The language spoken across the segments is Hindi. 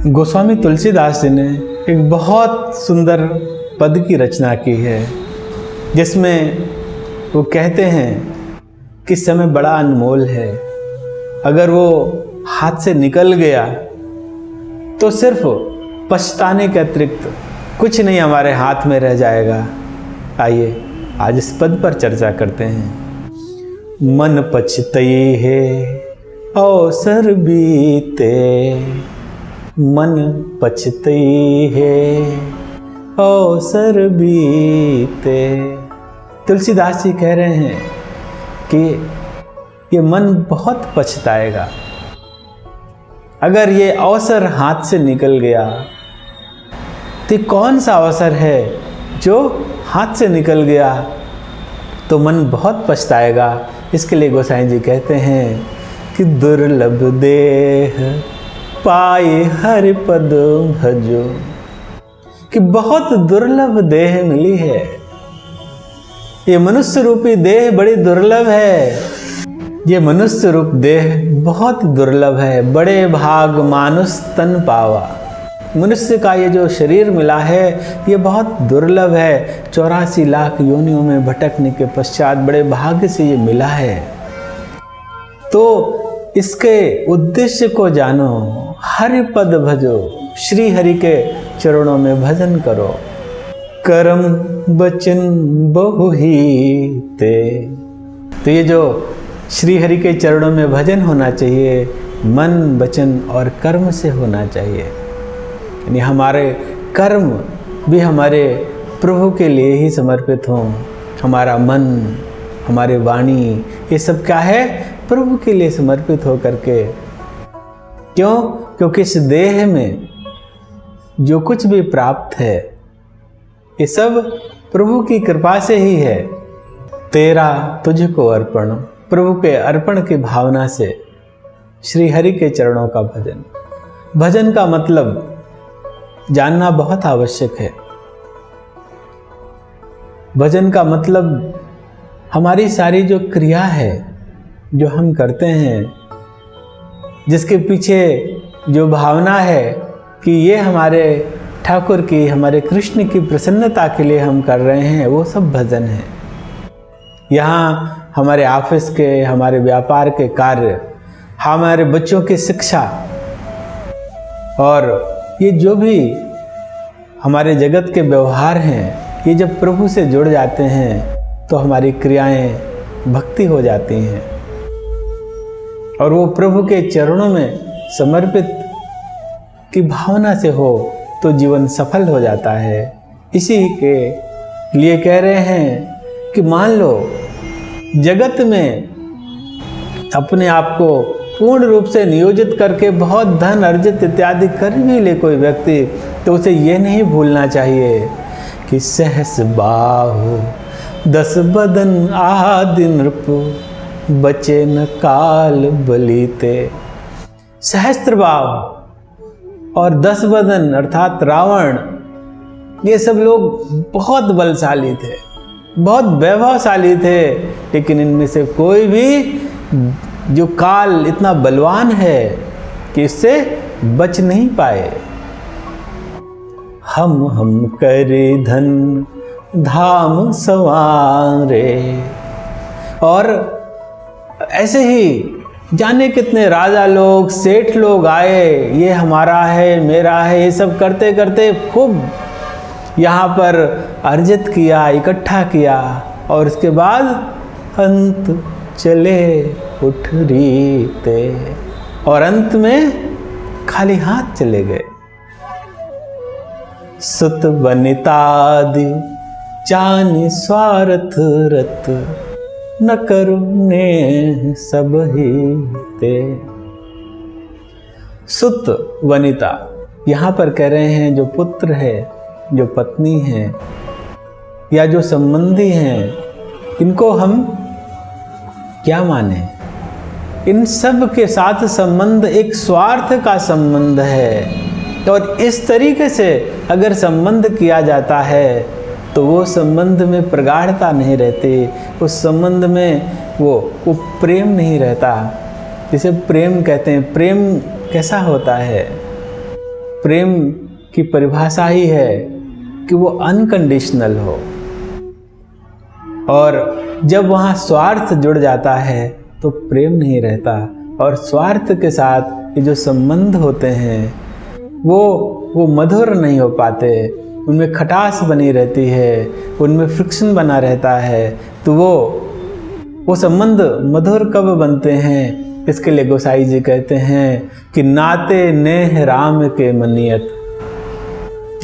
गोस्वामी तुलसीदास जी ने एक बहुत सुंदर पद की रचना की है, जिसमें वो कहते हैं कि समय बड़ा अनमोल है। अगर वो हाथ से निकल गया तो सिर्फ पछताने के अतिरिक्त कुछ नहीं हमारे हाथ में रह जाएगा। आइए आज इस पद पर चर्चा करते हैं। मन पछतई है अवसर बीते, मन पछतई है अवसर बीते। तुलसीदास जी कह रहे हैं कि ये मन बहुत पछताएगा अगर ये अवसर हाथ से निकल गया। तो कौन सा अवसर है जो हाथ से निकल गया तो मन बहुत पछताएगा। इसके लिए गोसाई जी कहते हैं कि दुर्लभ देह पाए हरि पद भजो, कि बहुत दुर्लभ देह मिली है। ये मनुष्य रूपी देह बड़ी दुर्लभ है। ये मनुष्य रूप देह बहुत दुर्लभ है। बड़े भाग मानुष तन पावा। मनुष्य का ये जो शरीर मिला है ये बहुत दुर्लभ है। 84 लाख योनियों में भटकने के पश्चात बड़े भाग्य से ये मिला है। तो इसके उद्देश्य को जानो, हरि पद भजो, श्री हरि के चरणों में भजन करो। कर्म बचन बहु हीते। तो ये जो श्री हरि के चरणों में भजन होना चाहिए, मन वचन और कर्म से होना चाहिए। यानी हमारे कर्म भी हमारे प्रभु के लिए ही समर्पित हों। हमारा मन, हमारे वाणी, ये सब क्या है? प्रभु के लिए समर्पित हो करके। क्यों? क्योंकि इस देह में जो कुछ भी प्राप्त है ये सब प्रभु की कृपा से ही है। तेरा तुझको अर्पण, प्रभु के अर्पण की भावना से श्री हरि के चरणों का भजन। भजन का मतलब जानना बहुत आवश्यक है। भजन का मतलब हमारी सारी जो क्रिया है, जो हम करते हैं, जिसके पीछे जो भावना है कि ये हमारे ठाकुर की, हमारे कृष्ण की प्रसन्नता के लिए हम कर रहे हैं, वो सब भजन है। यहाँ हमारे ऑफिस के, हमारे व्यापार के कार्य, हमारे बच्चों की शिक्षा और ये जो भी हमारे जगत के व्यवहार हैं, ये जब प्रभु से जुड़ जाते हैं तो हमारी क्रियाएं भक्ति हो जाती हैं और वो प्रभु के चरणों में समर्पित की भावना से हो तो जीवन सफल हो जाता है। इसी के लिए कह रहे हैं कि मान लो जगत में अपने आप को पूर्ण रूप से नियोजित करके बहुत धन अर्जित इत्यादि कर भी ले कोई व्यक्ति, तो उसे ये नहीं भूलना चाहिए कि सहस बाहु 10 बदन आदि नृप, बचे न काल बलीते। सहस्त्र बाहु और 10 बदन अर्थात रावण, ये सब लोग बहुत बलशाली थे, बहुत वैभवशाली थे, लेकिन इनमें से कोई भी जो काल इतना बलवान है कि इससे बच नहीं पाए। हम करे धन धाम संवारे। और ऐसे ही जाने कितने राजा लोग, सेठ लोग आए, ये हमारा है, मेरा है, ये सब करते करते खूब यहाँ पर अर्जित किया, इकट्ठा किया और उसके बाद अंत चले उठ रीते, और अंत में खाली हाथ चले गए। सुत बनितादि जानि स्वार्थ रत, न करुणे सब ही ते। सुत वनिता यहाँ पर कह रहे हैं जो पुत्र है, जो पत्नी है या जो संबंधी हैं, इनको हम क्या माने? इन सब के साथ संबंध एक स्वार्थ का संबंध है और इस तरीके से अगर संबंध किया जाता है तो वो संबंध में प्रगाढ़ता नहीं रहती, उस संबंध में वो प्रेम नहीं रहता, जिसे प्रेम कहते हैं। प्रेम कैसा होता है? प्रेम की परिभाषा ही है कि वो अनकंडीशनल हो। और जब वहाँ स्वार्थ जुड़ जाता है तो प्रेम नहीं रहता। और स्वार्थ के साथ ये जो संबंध होते हैं वो मधुर नहीं हो पाते, उनमें खटास बनी रहती है, उनमें फ्रिक्शन बना रहता है। तो वो संबंध मधुर कब बनते हैं? इसके लिए गोसाई जी कहते हैं कि नाते नेह राम के मनियत।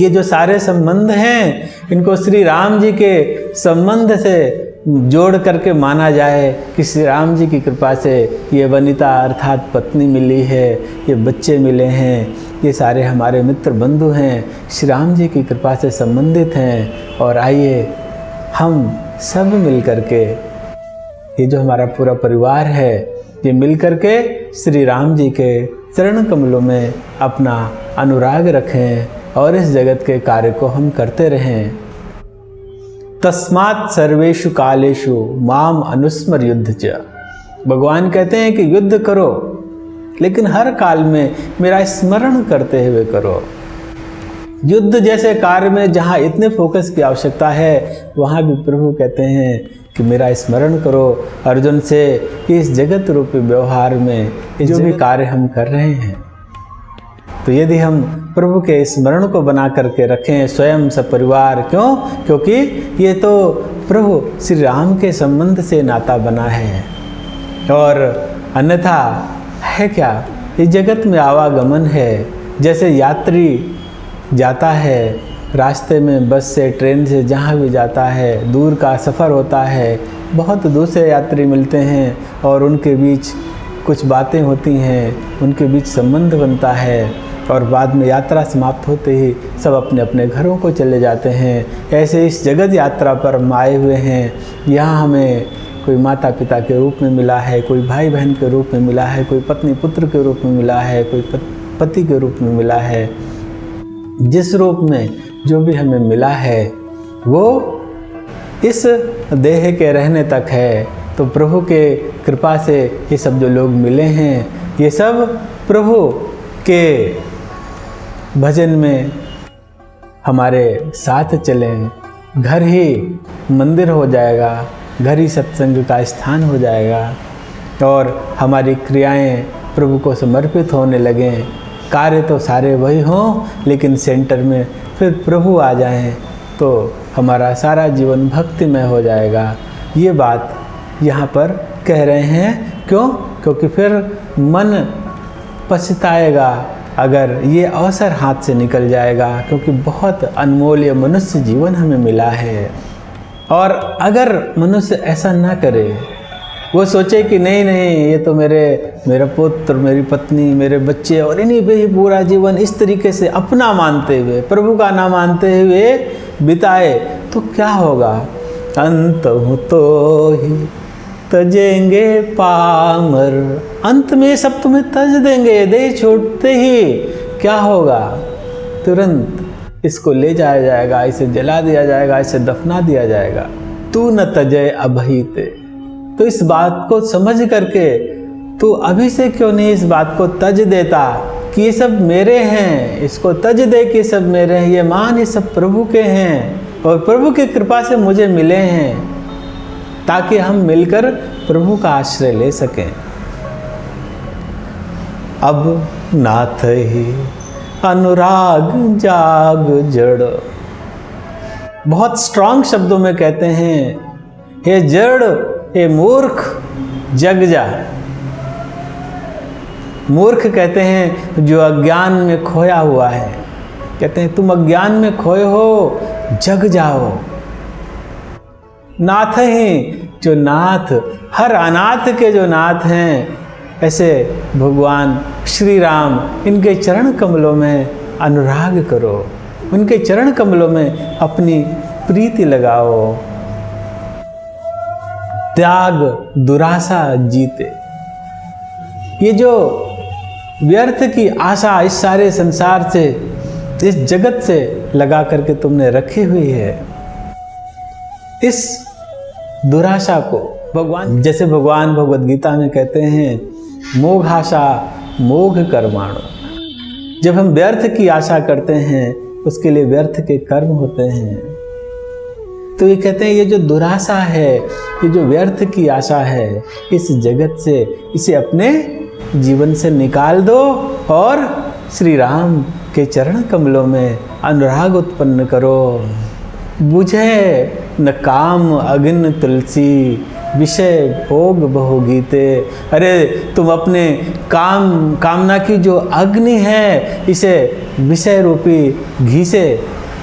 ये जो सारे संबंध हैं इनको श्री राम जी के संबंध से जोड़ करके माना जाए कि श्री राम जी की कृपा से ये वनिता अर्थात पत्नी मिली है, ये बच्चे मिले हैं, ये सारे हमारे मित्र बंधु हैं, श्री राम जी की कृपा से संबंधित हैं। और आइए हम सब मिल करके, ये जो हमारा पूरा परिवार है, ये मिल करके श्री राम जी के चरण कमलों में अपना अनुराग रखें और इस जगत के कार्य को हम करते रहें। तस्मात् सर्वेषु कालेषु माम अनुस्मर युद्ध च। भगवान कहते हैं कि युद्ध करो, लेकिन हर काल में मेरा स्मरण करते हुए करो। युद्ध जैसे कार्य में जहाँ इतने फोकस की आवश्यकता है, वहाँ भी प्रभु कहते हैं कि मेरा स्मरण करो। अर्जुन से इस जगत रूपी व्यवहार में जो भी कार्य हम कर रहे हैं, तो यदि हम प्रभु के स्मरण को बना करके रखें स्वयं सपरिवार, क्यों? क्योंकि ये तो प्रभु श्री राम के संबंध से नाता बना है। और अन्यथा है क्या? इस जगत में आवागमन है। जैसे यात्री जाता है रास्ते में, बस से, ट्रेन से, जहाँ भी जाता है, दूर का सफ़र होता है, बहुत दूसरे यात्री मिलते हैं और उनके बीच कुछ बातें होती हैं, उनके बीच संबंध बनता है और बाद में यात्रा समाप्त होते ही सब अपने अपने घरों को चले जाते हैं। ऐसे इस जगत यात्रा पर हम आए हुए हैं। यहाँ हमें कोई माता पिता के रूप में मिला है, कोई भाई बहन के रूप में मिला है, कोई पत्नी पुत्र के रूप में मिला है, कोई पति के रूप में मिला है। जिस रूप में जो भी हमें मिला है वो इस देह के रहने तक है। तो प्रभु के कृपा से ये सब जो लोग मिले हैं, ये सब प्रभु के भजन में हमारे साथ चलें। घर ही मंदिर हो जाएगा, घर ही सत्संग का स्थान हो जाएगा और हमारी क्रियाएं प्रभु को समर्पित होने लगें। कार्य तो सारे वही हों, लेकिन सेंटर में फिर प्रभु आ जाएं तो हमारा सारा जीवन भक्तिमय हो जाएगा। ये बात यहाँ पर कह रहे हैं। क्यों? क्योंकि फिर मन पछताएगा अगर ये अवसर हाथ से निकल जाएगा, क्योंकि बहुत अनमोल मनुष्य जीवन हमें मिला है। और अगर मनुष्य ऐसा ना करे, वो सोचे कि नहीं नहीं, ये तो मेरा पुत्र, मेरी पत्नी, मेरे बच्चे और इन्हीं पे ही पूरा जीवन इस तरीके से अपना मानते हुए, प्रभु का ना मानते हुए बिताए, तो क्या होगा? अंत तो ही तजेंगे पामर। अंत में सब तुम्हें तज देंगे। देह छोड़ते ही क्या होगा? तुरंत इसको ले जाया जाएगा, इसे जला दिया जाएगा, इसे दफना दिया जाएगा। तू न तजय अभीते। तो इस बात को समझ करके तू अभी से क्यों नहीं इस बात को तज देता कि ये सब मेरे हैं। इसको तज दे कि सब मेरे हैं। ये मान, ये सब प्रभु के हैं और प्रभु की कृपा से मुझे मिले हैं, ताकि हम मिलकर प्रभु का आश्रय ले सकें। अब नाथ ही अनुराग जाग जड़। बहुत स्ट्रांग शब्दों में कहते हैं, हे जड़, हे मूर्ख, जग जा। मूर्ख कहते हैं जो अज्ञान में खोया हुआ है। कहते हैं तुम अज्ञान में खोए हो, जग जाओ। नाथ ही जो नाथ, हर अनाथ के जो नाथ हैं, ऐसे भगवान श्री राम, इनके चरण कमलों में अनुराग करो, उनके चरण कमलों में अपनी प्रीति लगाओ। त्याग दुराशा जीते। ये जो व्यर्थ की आशा इस सारे संसार से, इस जगत से लगा करके तुमने रखी हुई है, इस दुराशा को भगवान, जैसे भगवान भगवद गीता में कहते हैं, मोघाशा मोघ कर्माणो। जब हम व्यर्थ की आशा करते हैं उसके लिए व्यर्थ के कर्म होते हैं। तो ये कहते हैं ये जो दुराशा है, ये जो व्यर्थ की आशा है, इस जगत से इसे अपने जीवन से निकाल दो और श्री राम के चरण कमलों में अनुराग उत्पन्न करो। बुझे न काम अग्नि तुलसी, विषय भोग बहु गीते। अरे तुम अपने कामना की जो अग्नि है इसे विषय रूपी घी से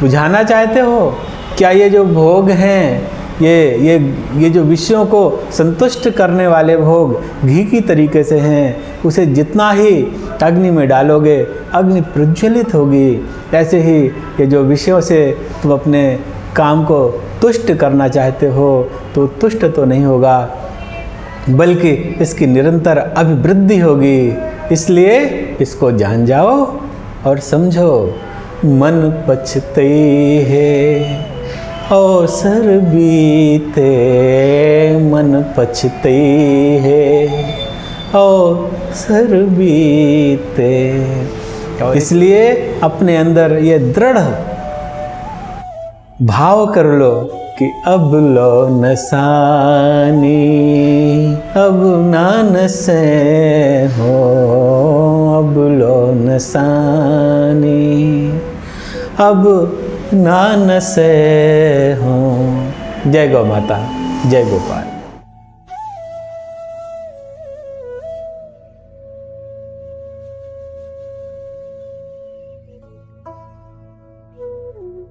बुझाना चाहते हो क्या? ये जो भोग हैं, ये जो विषयों को संतुष्ट करने वाले भोग घी की तरीके से हैं, उसे जितना ही अग्नि में डालोगे अग्नि प्रज्वलित होगी। ऐसे ही ये जो विषयों से तुम अपने काम को तुष्ट करना चाहते हो तो तुष्ट तो नहीं होगा, बल्कि इसकी निरंतर अभिवृद्धि होगी। इसलिए इसको जान जाओ और समझो। मन पछते है अवसर बीते, मन पछते है अवसर बीते। इसलिए अपने अंदर ये दृढ़ भाव कर लो कि अब लो नसानी, अब ना नसे हो, अब लो नसानी, अब ना नसे हो। जय गौ माता, जय गोपाल।